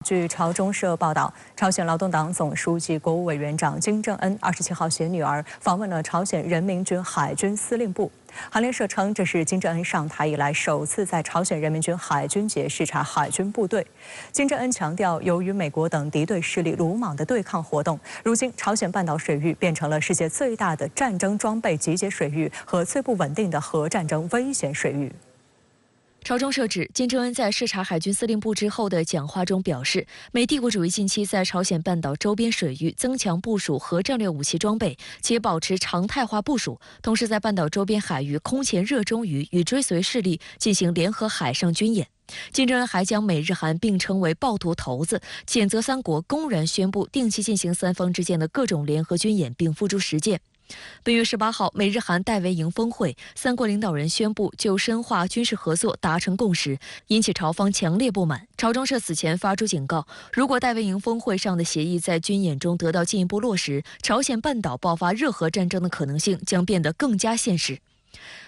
据朝中社报道，朝鲜劳动党总书记、国务委员长金正恩27号携女儿访问了朝鲜人民军海军司令部。韩联社称，这是金正恩上台以来首次在朝鲜人民军海军节视察海军部队。金正恩强调，由于美国等敌对势力鲁莽的对抗活动，如今朝鲜半岛水域变成了世界最大的战争装备集结水域和最不稳定的核战争危险水域。 朝中社指，金正恩在视察海军司令部之后的讲话中表示，美帝国主义近期在朝鲜半岛周边水域增强部署核战略武器装备，且保持常态化部署，同时在半岛周边海域空前热衷于与追随势力进行联合海上军演。金正恩还将美日韩并称为暴徒头子，谴责三国公然宣布定期进行三方之间的各种联合军演，并付诸实践。 本月18号，美日韩戴维营峰会，三国领导人宣布就深化军事合作达成共识，引起朝方强烈不满。朝中社此前发出警告，如果戴维营峰会上的协议在军演中得到进一步落实，朝鲜半岛爆发热核战争的可能性将变得更加现实。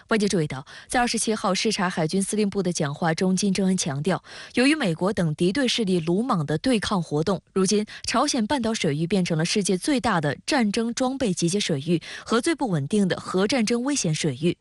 外界注意到，在27号视察海军司令部的讲话中，金正恩强调，由于美国等敌对势力鲁莽的对抗活动，如今朝鲜半岛水域变成了世界最大的战争装备集结水域和最不稳定的核战争危险水域。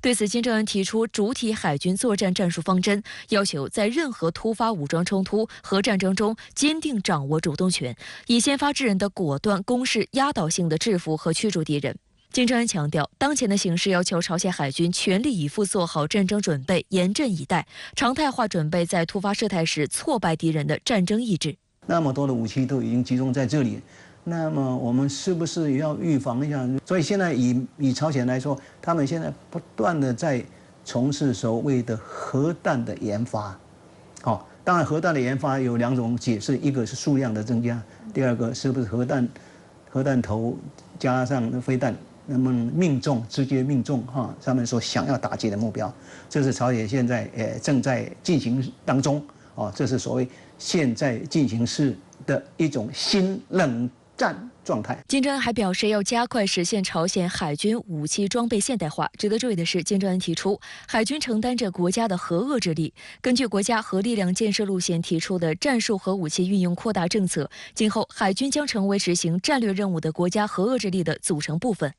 对此，金正恩提出主体海军作战战术方针，要求在任何突发武装冲突和战争中坚定掌握主动权，以先发制人的果断攻势压倒性的制服和驱逐敌人。 金正恩强调，当前的形势要求朝鲜海军全力以赴做好战争准备，严阵以待，常态化准备在突发事态时挫败敌人的战争意志。那么多的武器都已经集中在这里，那么我们是不是也要预防一下？所以现在以朝鲜来说，他们现在不断的在从事所谓的核弹的研发。好，当然核弹的研发有两种解释，一个是数量的增加，第二个是不是核弹头加上飞弹。 能不能命中，直接命中他们所想要打击的目标，这是朝鲜现在正在进行当中这是所谓现在进行式的一种新冷战状态。金正恩还表示，要加快实现朝鲜海军武器装备现代化。值得注意的是，金正恩提出，海军承担着国家的核遏制力。根据国家核力量建设路线提出的战术核武器运用扩大政策，今后海军将成为执行战略任务的国家核遏制力的组成部分。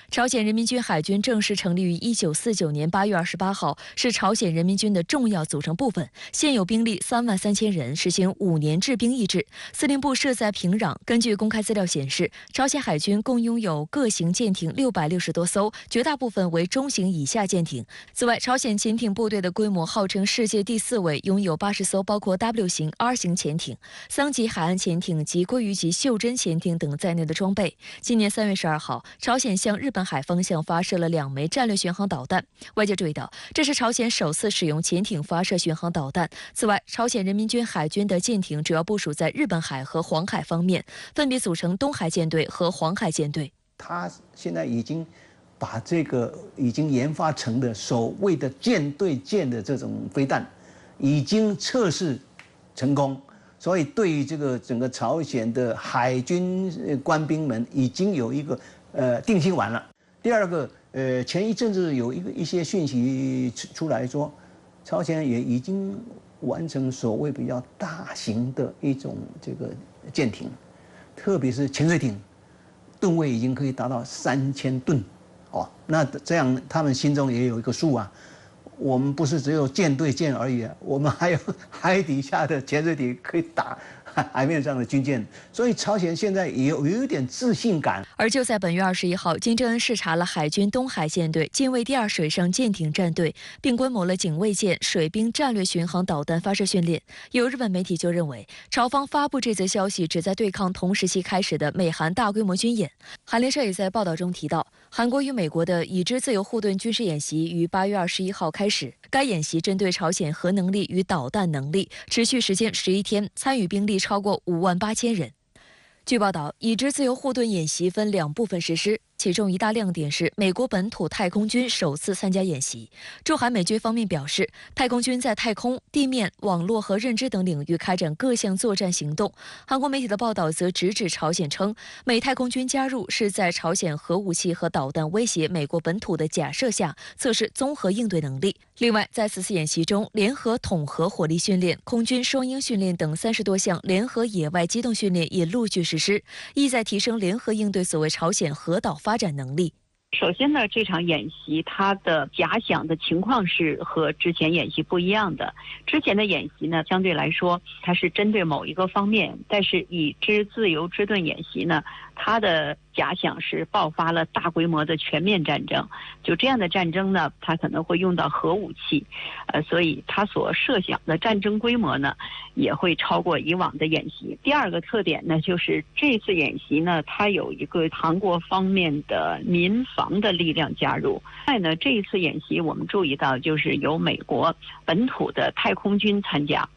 朝鲜人民军海军正式成立于1949年8月28号，是朝鲜人民军的重要组成部分。现有兵力33000人，实行5年制兵役制。司令部设在平壤。根据公开资料显示，朝鲜海军共拥有各型舰艇660多艘，绝大部分为中型以下舰艇。此外，朝鲜潜艇部队的规模号称世界第4位，拥有80艘包括 W 型、R 型潜艇、桑吉海岸潜艇及鲑鱼级袖珍潜艇等在内的装备。今年3月12号，朝鲜向日本海方向发射了2枚战略巡航导弹。外界注意到，这是朝鲜首次使用潜艇发射巡航导弹。此外，朝鲜人民军海军的舰艇主要部署在日本海和黄海方面，分别组成东海舰队和黄海舰队。他现在已经把这个已经研发成的所谓的舰对舰的这种飞弹，已经测试成功。 所以，对于这个整个朝鲜的海军官兵们，已经有一个定心丸了。第二个，前一阵子有一些讯息出来说，朝鲜也已经完成所谓比较大型的一种这个舰艇，特别是潜水艇，吨位已经可以达到3000吨，那这样他们心中也有一个数啊。 我们不是只有舰对舰而已啊，我们还有海底下的潜水艇可以打海面上的军舰，所以朝鲜现在也有一点自信感。而就在本月21号，金正恩视察了海军东海舰队、近卫第2水上舰艇战队，并观摩了警卫舰、水兵战略巡航导弹发射训练。有日本媒体就认为，朝方发布这则消息旨在对抗同时期开始的美韩大规模军演。韩联社也在报道中提到，韩国与美国的已知自由护盾军事演习于8月21号开始。 该演习针对朝鲜核能力与导弹能力，持续时间11天，参与兵力超过58000人。据报道，已知自由护盾演习分2部分实施，其中一大亮点是美国本土太空军首次参加演习。驻韩美军方面表示，太空军在太空、地面、网络和认知等领域开展各项作战行动。韩国媒体的报道则直指朝鲜称，美太空军加入是在朝鲜核武器和导弹威胁美国本土的假设下，测试综合应对能力。另外，在此次演习中，联合统合火力训练、空军双鹰训练等30多项联合野外机动训练也陆续实施，意在提升联合应对所谓朝鲜核岛发展能力。首先呢，这场演习它的假想的情况是和之前演习不一样的。之前的演习呢，相对来说它是针对某一个方面，但是以之自由之盾演习呢，它的假想是爆发了大规模的全面战争。就这样的战争呢，它可能会用到核武器，所以它所设想的战争规模呢，也会超过以往的演习。第二个特点呢，就是这次演习呢，它有一个韩国方面的民防的力量加入。另外呢，这一次演习我们注意到，就是有美国本土的太空军参加。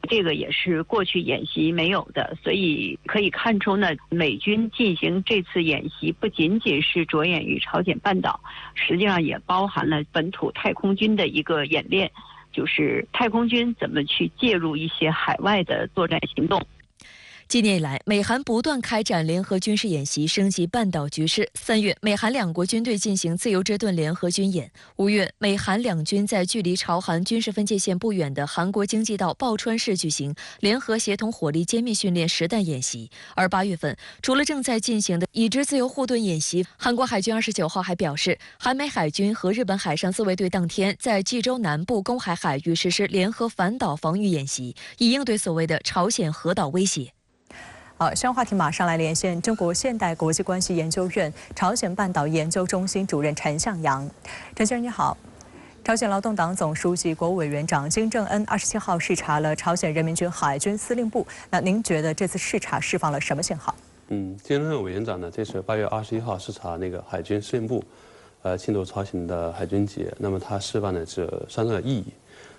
这个也是过去演习没有的，所以可以看出呢，美军进行这次演习不仅仅是着眼于朝鲜半岛，实际上也包含了本土太空军的一个演练，就是太空军怎么去介入一些海外的作战行动。今年以来，美韩不断开展联合军事演习，升级半岛局势。3月，美韩两国军队进行自由之盾联合军演。5月，美韩两军在距离朝韩军事分界线不远的韩国京畿道抱川市举行联合协同火力歼灭训练实弹演习。而8月份，除了正在进行的已知自由护盾演习，韩国海军29号还表示，韩美海军和日本海上自卫队当天在济州南部公海海域实施联合反导防御演习，以应对所谓的朝鲜核岛威胁。好，相关话题马上来连线中国现代国际关系研究院朝鲜半岛研究中心主任陈向阳。陈先生你好，朝鲜劳动党总书记、国务委员长金正恩27号视察了朝鲜人民军海军司令部。那您觉得这次视察释放了什么信号？金正恩委员长呢，这是8月21号视察那个海军司令部，庆祝朝鲜的海军节。那么他释放的是3个意义。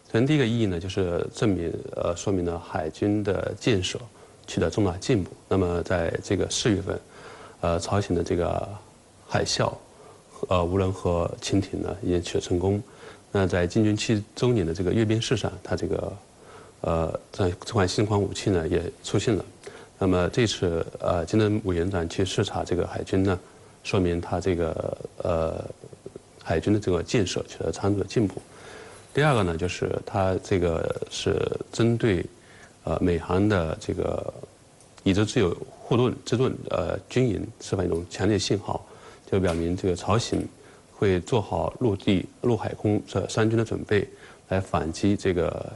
首先第一个意义呢，就是证明说明了海军的建设取得重大进步。那么在这个4月份，朝鲜的这个海啸、无人和潜艇呢已经取得成功。那在建军7周年的这个阅兵式上，它这个这款新款武器呢也出现了。那么这次金正恩委员长去视察这个海军呢，说明他这个海军的这个建设取得长足的进步。第二个呢，就是他这个是针对美韩的这个以之自由护盾之盾军营释放一种强烈信号，就表明这个朝鲜会做好陆地、陆海空这3军的准备，来反击这个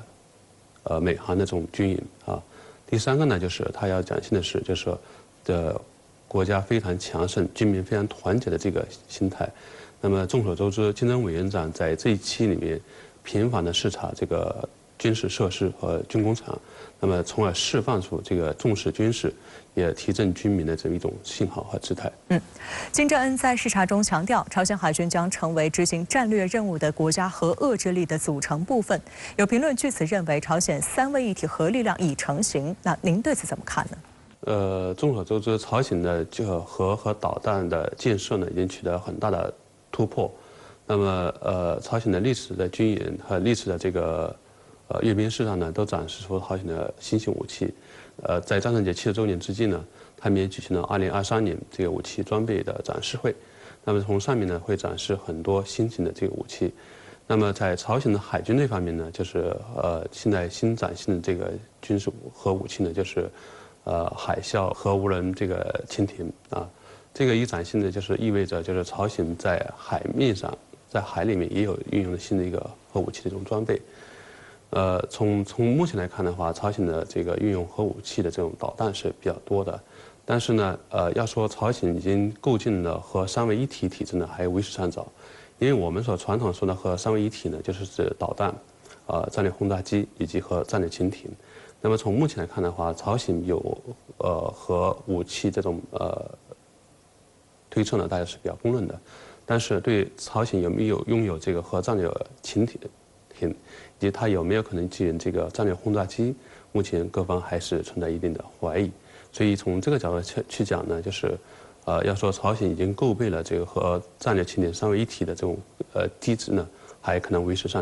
美韩的这种军营啊。第3个呢，就是他要展现的是，就是说的国家非常强盛、军民非常团结的这个心态。那么众所周知，金正恩委员长在这一期里面频繁的视察这个军事设施和军工厂，那么从而释放出这个重视军事，也提振军民的这么一种信号和姿态。金正恩在视察中强调，朝鲜海军将成为执行战略任务的国家核遏制力的组成部分。有评论据此认为，朝鲜3位一体核力量已成型。那您对此怎么看呢？众所周知，朝鲜的这个核和导弹的建设呢，已经取得很大的突破。那么朝鲜的历史的军演和历史的这个阅兵式上呢，都展示出朝鲜的新型武器。在战胜节70周年之际呢，他们也举行了2023年这个武器装备的展示会。那么从上面呢，会展示很多新型的这个武器。那么在朝鲜的海军这方面呢，就是现在新展现的这个军事核武器呢，就是海啸核无人这个潜艇啊。这个一展现的就是意味着，就是朝鲜在海面上，在海里面也有运用了新的一个核武器的这种装备。从目前来看的话，朝鲜的这个运用核武器的这种导弹是比较多的，但是呢，要说朝鲜已经构建了核3位一体体制呢，还为时尚早。因为我们所传统说的核3位一体呢，就是指导弹、战略轰炸机以及和战略潜艇。那么从目前来看的话，朝鲜有核武器这种推测呢，大家是比较公认的。但是对朝鲜有没有拥有这个核战略潜艇，以及它有没有可能支援这个战略轰炸机，目前各方还是存在一定的怀疑。所以从这个角度去讲呢，就是要说朝鲜已经构备了这个和战略清点三位一体的这种机制呢，还可能为时尚早。